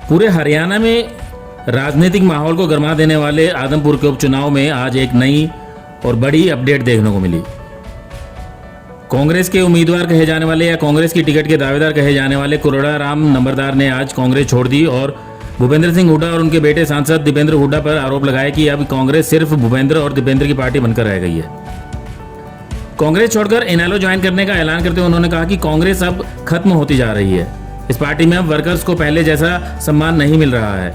पूरे हरियाणा में राजनीतिक माहौल को गरमा देने वाले आदमपुर के उपचुनाव में आज एक नई और बड़ी अपडेट देखने को मिली। कांग्रेस के उम्मीदवार कहे जाने वाले या कांग्रेस की टिकट के दावेदार कहे जाने वाले कुरोड़ा राम नंबरदार ने आज कांग्रेस छोड़ दी और भूपेंद्र सिंह हुड्डा और उनके बेटे सांसद दीपेंद्र हुड्डा पर आरोप लगाया कि अब कांग्रेस सिर्फ भूपेंद्र और दीपेंद्र की पार्टी बनकर रह गई है। कांग्रेस छोड़कर इनेलो ज्वाइन करने का ऐलान करते हुए उन्होंने कहा कि कांग्रेस अब खत्म होती जा रही है। इस पार्टी में अब वर्कर्स को पहले जैसा सम्मान नहीं मिल रहा है।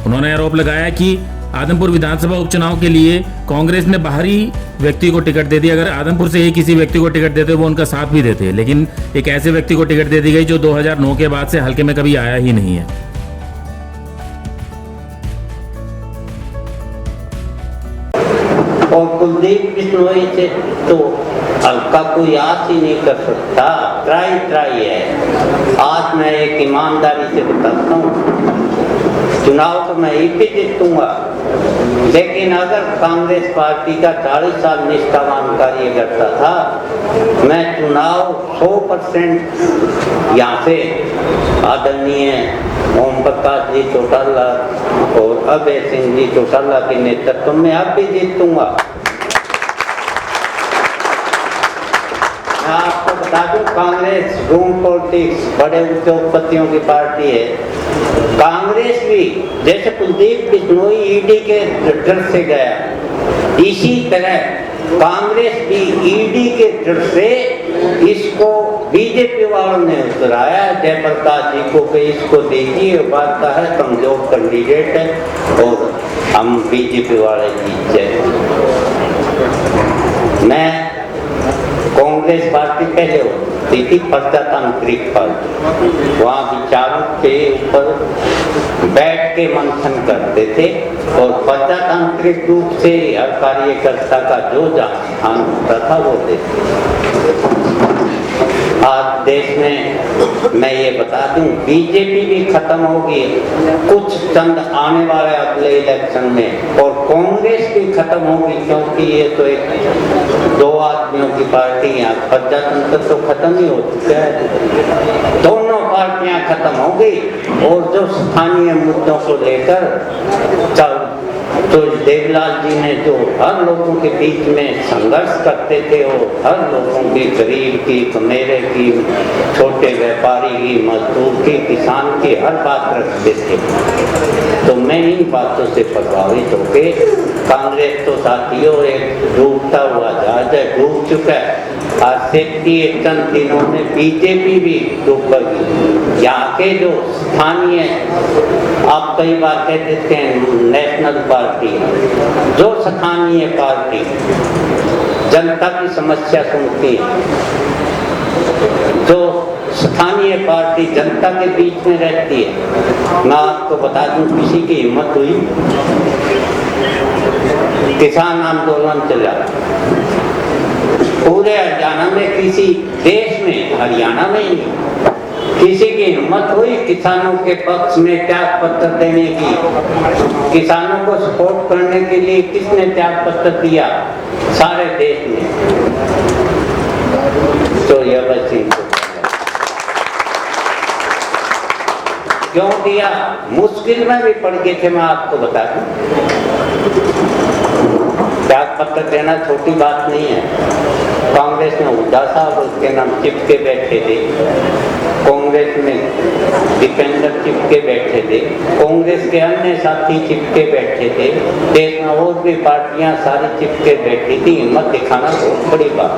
उन्होंने आरोप लगाया कि आदमपुर विधानसभा उपचुनाव के लिए कांग्रेस ने बाहरी व्यक्ति को टिकट दे दी। अगर आदमपुर से ही किसी व्यक्ति को टिकट देते वो उनका साथ भी देते, लेकिन एक ऐसे व्यक्ति को टिकट दे दी गई जो 2009 के बाद से हल्के में कभी आया ही नहीं है। और कुलदीप बिश्नोई से तो हल्का कोई आस ही नहीं कर सकता। ट्राई है। आज मैं एक ईमानदारी से बताता हूँ, चुनाव तो मैं ही पे जीतूंगा, लेकिन अगर कांग्रेस पार्टी का 40 साल निष्ठावान कार्य करता था, मैं चुनाव 100% यहाँ से आदरणीय ओम प्रकाश जी चौटाला और अभय सिंह जी चौटाला के नेतृत्व में अब भी जीतूंगा। मैं आपको बता दूं, कांग्रेस रूम पॉलिटिक्स बड़े उद्योगपतियों की पार्टी है। कांग्रेस भी जैसे कुलदीप बिश्नोई ईडी के डर से गया, इसी तरह कांग्रेस भी ईडी के डर से इसको बीजेपी वालों ने उतराया। जयप्रकाश जी को कि इसको दीजिए, बात है कमजोर कैंडिडेट है और हम बीजेपी वाले जीत जाए। मैं कांग्रेस पार्टी पहले होती थी प्रजातांत्रिक पार्टी, वहाँ विचारों के ऊपर बैठ के मंथन करते थे और प्रजातांत्रिक रूप से हर कार्यकर्ता का जो स्थान होता था वो देते। आज देश में मैं ये बता दूं, बीजेपी भी खत्म होगी कुछ चंद आने वाले अगले इलेक्शन में, और कांग्रेस भी खत्म होगी, क्योंकि ये तो एक दो आदमियों की पार्टी है। प्रजातंत्र तो खत्म ही हो चुका है, दोनों पार्टियां खत्म हो गई। और जो स्थानीय मुद्दों को लेकर तो देवलाल जी ने जो हर लोगों के बीच में संघर्ष करते थे, वो हर लोगों की, गरीब की, कमेरे की, छोटे व्यापारी की, मजदूर की, किसान की, हर बात रखते थे। तो मैं इन बातों से प्रभावित होके, कांग्रेस तो साथियों एक डूबता हुआ जहाज है, डूब चुका है। आज से चंद दिनों में बीजेपी भी डूबेगी। यहाँ के जो स्थानीय, आप कई बार कह देते हैं नेशनल पार्टी, जो स्थानीय पार्टी जनता की समस्या सुनती है, जो स्थानीय पार्टी जनता के बीच में रहती है। मैं आपको बता दूं, किसी की हिम्मत हुई, किसान आंदोलन चला पूरे हरियाणा में, किसी देश में, हरियाणा में ही किसी की हिम्मत हुई किसानों के पक्ष में त्याग पत्र देने की? किसानों को सपोर्ट करने के लिए किसने त्याग पत्र दिया सारे देश में? तो यह बच्ची क्यों दिया? मुश्किल में भी पड़ गए थे। मैं आपको बता दूं, त्याग पत्र देना छोटी बात नहीं है। कांग्रेस में हुड्डा साहब उसके नाम चिपके बैठे थे, कांग्रेस में दीपेंद्र चिपके बैठे थे, कांग्रेस के अन्य साथी चिपके बैठे थे, देश में और भी पार्टियां सारी चिपके बैठी थी। हिम्मत दिखाना बहुत बड़ी बात।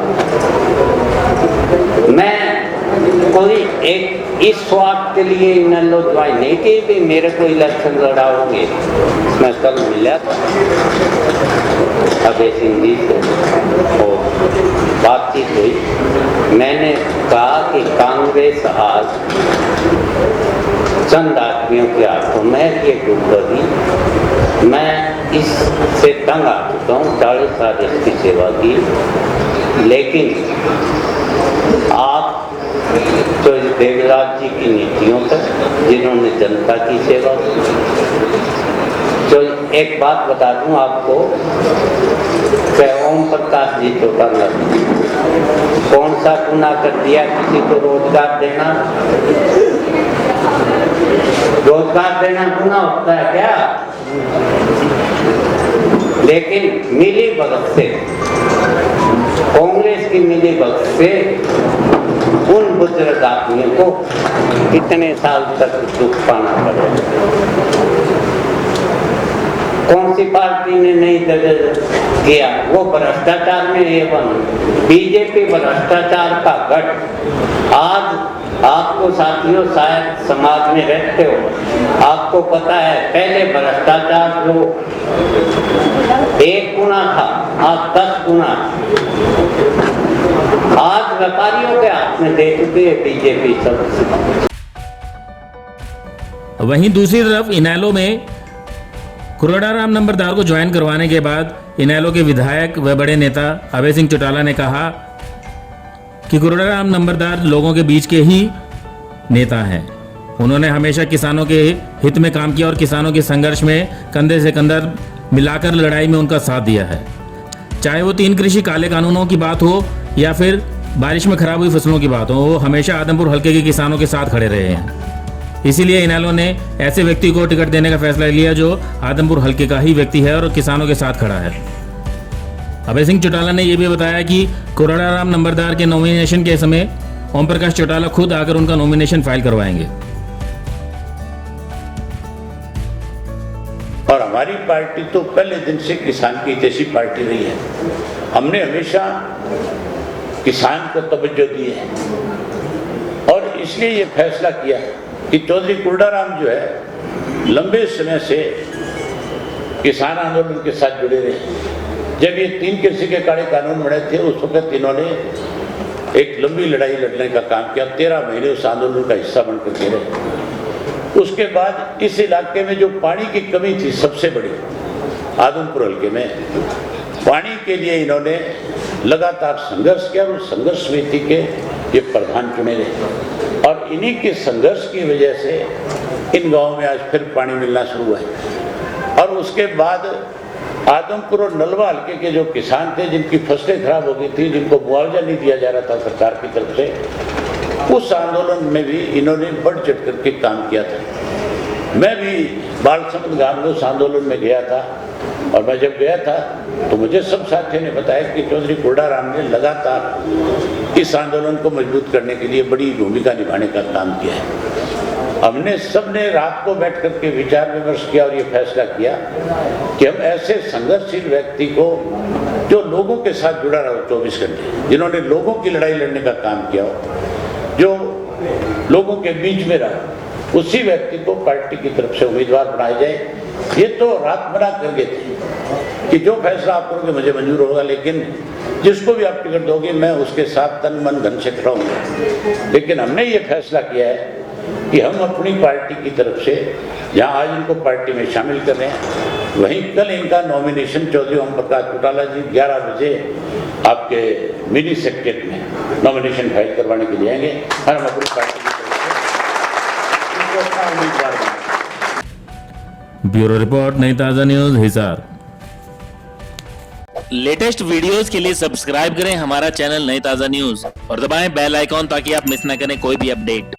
मैं कोई एक इस स्वार्थ के लिए इनेलो ज्वाइन नहीं की भी मेरे को इलेक्शन लड़ाओगे। मैं कल मिला था अभय सिंह जी से और बातचीत हुई। मैंने कहा कि कांग्रेस आज चंद आदमियों के हाथों में ये डूबेगी। मैं इससे तंग आ चुका हूँ, 40 साल इसकी सेवा की, लेकिन आप तो देवराज जी की नीतियों तक, जिन्होंने जनता की सेवा की। तो एक बात बता दूं आपको, ओम प्रकाश जी चौटाला कौन सा गुनाह कर दिया किसी को रोजगार देना? रोजगार देना गुना होता है क्या? लेकिन मिली भगत से, कांग्रेस की मिली भगत से उन बुजुर्ग आदमियों को कितने साल तक दुख पाना पड़ेगा। कौन सी पार्टी ने नहीं किया? वो भ्रष्टाचार में एवं बीजेपी भ्रष्टाचार का गढ़। आज आपको साथियों, शायद समाज में रहते हो, आपको पता है पहले भ्रष्टाचार जो 1 गुना था, आज 10 गुना। आज व्यापारियों के हाथ में दे चुकी है बीजेपी सब। वहीं दूसरी तरफ इनेलो में कुरड़ाराम नंबरदार को ज्वाइन करवाने के बाद इनेलो के विधायक व बड़े नेता अभय सिंह चौटाला ने कहा कि कुरड़ाराम नंबरदार लोगों के बीच के ही नेता हैं। उन्होंने हमेशा किसानों के हित में काम किया और किसानों के संघर्ष में कंधे से कंधा मिलाकर लड़ाई में उनका साथ दिया है। चाहे वो 3 कृषि काले कानूनों की बात हो या फिर बारिश में खराब हुई फसलों की बात हो, वो हमेशा आदमपुर हल्के के किसानों के साथ खड़े रहे हैं। इसीलिए इनेलो ने ऐसे व्यक्ति को टिकट देने का फैसला लिया जो आदमपुर हल्के का ही व्यक्ति है और किसानों के साथ खड़ा है। अभय सिंह चौटाला ने यह भी बताया कि कुरड़ाराम नंबरदार के नॉमिनेशन के समय ओम प्रकाश चौटाला खुद आकर उनका नॉमिनेशन फाइल करवाएंगे। और हमारी पार्टी तो पहले दिन से किसान की जैसी पार्टी रही है। हमने हमेशा किसान को तवज्जो दी है और इसलिए ये फैसला किया कि चौधरी कुरड़ाराम जो है लंबे समय से किसान आंदोलन के साथ जुड़े रहे। जब ये 3 कृषि के काले कानून बने थे उस वक्त इन्होंने एक लंबी लड़ाई लड़ने का काम किया। 13 महीने उस आंदोलन का हिस्सा बनकर के रहे। उसके बाद इस इलाके में जो पानी की कमी थी सबसे बड़ी, आदमपुर हल्के में पानी के लिए इन्होंने लगातार संघर्ष किया और उस संघर्ष समिति के ये प्रधान चुने रहे। और इन्हीं के संघर्ष की वजह से इन गांवों में आज फिर पानी मिलना शुरू हुआ है। और उसके बाद आदमपुर और नलवा हल्के के जो किसान थे जिनकी फसलें खराब हो गई थी, जिनको मुआवजा नहीं दिया जा रहा था सरकार की तरफ से, उस आंदोलन में भी इन्होंने बढ़ चढ़ करके काम किया था। मैं भी बालसमुंद गांव में उस आंदोलन में गया था और मैं जब गया था तो मुझे सब साथियों ने बताया कि चौधरी कुरड़ाराम ने लगातार इस आंदोलन को मजबूत करने के लिए बड़ी भूमिका निभाने का काम किया है। हमने सबने रात को बैठ करके विचार विमर्श किया और ये फैसला किया कि हम ऐसे संघर्षशील व्यक्ति को जो लोगों के साथ जुड़ा रहा हो 24 घंटे, जिन्होंने लोगों की लड़ाई लड़ने का काम किया हो, जो लोगों के बीच में रहा, उसी व्यक्ति को पार्टी की तरफ से उम्मीदवार बनाया जाए। ये तो रात मना कर गए थे कि जो फैसला आप करोगे मुझे मंजूर होगा, लेकिन जिसको भी आप टिकट दोगे मैं उसके साथ तन मन धन से खड़ा हूँगा। लेकिन हमने ये फैसला किया है कि हम अपनी पार्टी की तरफ से जहाँ आज इनको पार्टी में शामिल कर रहे हैं, वहीं कल इनका नॉमिनेशन चौधरी ओम प्रकाश चौटाला जी 11 बजे आपके मिनी सेक्रेटरीट में नॉमिनेशन फाइल करवाने के लिए आएंगे और हम अपनी पार्टी की तरफ से इनको अपना उम्मीदवार बनाएंगे। ब्यूरो रिपोर्ट, नई ताज़ा न्यूज़, हिसार। लेटेस्ट वीडियोस के लिए सब्सक्राइब करें हमारा चैनल नई ताज़ा न्यूज़ और दबाएं बेल आइकॉन ताकि आप मिस न करें कोई भी अपडेट।